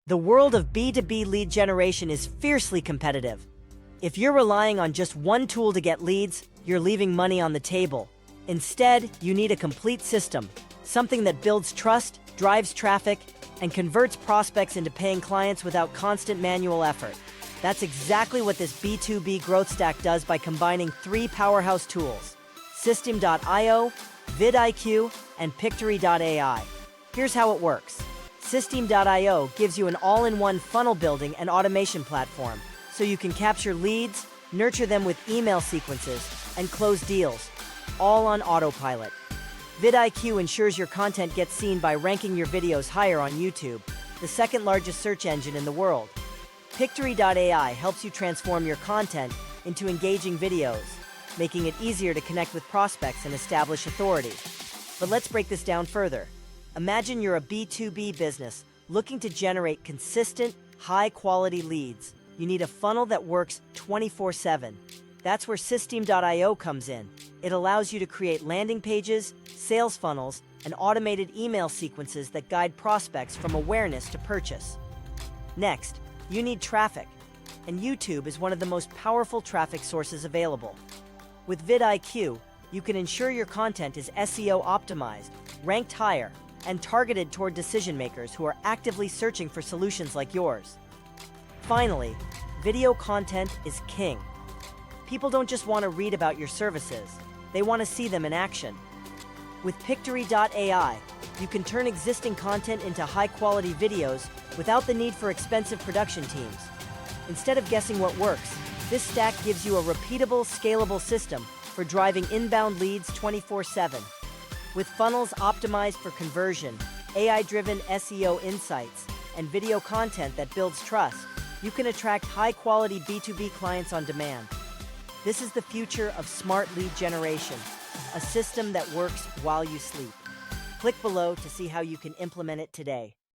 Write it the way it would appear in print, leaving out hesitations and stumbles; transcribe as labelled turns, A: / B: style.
A: The world of B2B lead generation is fiercely competitive. If you're relying on just one tool to get leads, you're leaving money on the table. Instead, you need a complete system, something that builds trust, drives traffic, and converts prospects into paying clients without constant manual effort. That's exactly what this B2B Growth Stack does by combining three powerhouse tools: System.io, VidIQ, and Pictory.ai. Here's how it works. System.io gives you an all-in-one funnel building and automation platform, so you can capture leads, nurture them with email sequences, and close deals, all on autopilot. VidIQ ensures your content gets seen by ranking your videos higher on YouTube, the second largest search engine in the world. Pictory.ai helps you transform your content into engaging videos, making it easier to connect with prospects and establish authority. But let's break this down further. Imagine you're a B2B business looking to generate consistent, high-quality leads. You need a funnel that works 24/7. That's where System.io comes in. It allows you to create landing pages, sales funnels, and automated email sequences that guide prospects from awareness to purchase. Next, you need traffic, and YouTube is one of the most powerful traffic sources available. With VidIQ, you can ensure your content is SEO optimized, ranked higher, and targeted toward decision makers who are actively searching for solutions like yours. Finally, video content is king. People don't just want to read about your services, they want to see them in action. With Pictory.ai, you can turn existing content into high-quality videos without the need for expensive production teams. Instead of guessing what works, this stack gives you a repeatable, scalable system for driving inbound leads 24/7. With funnels optimized for conversion, AI-driven SEO insights, and video content that builds trust, you can attract high-quality B2B clients on demand. This is the future of smart lead generation, a system that works while you sleep. Click below to see how you can implement it today.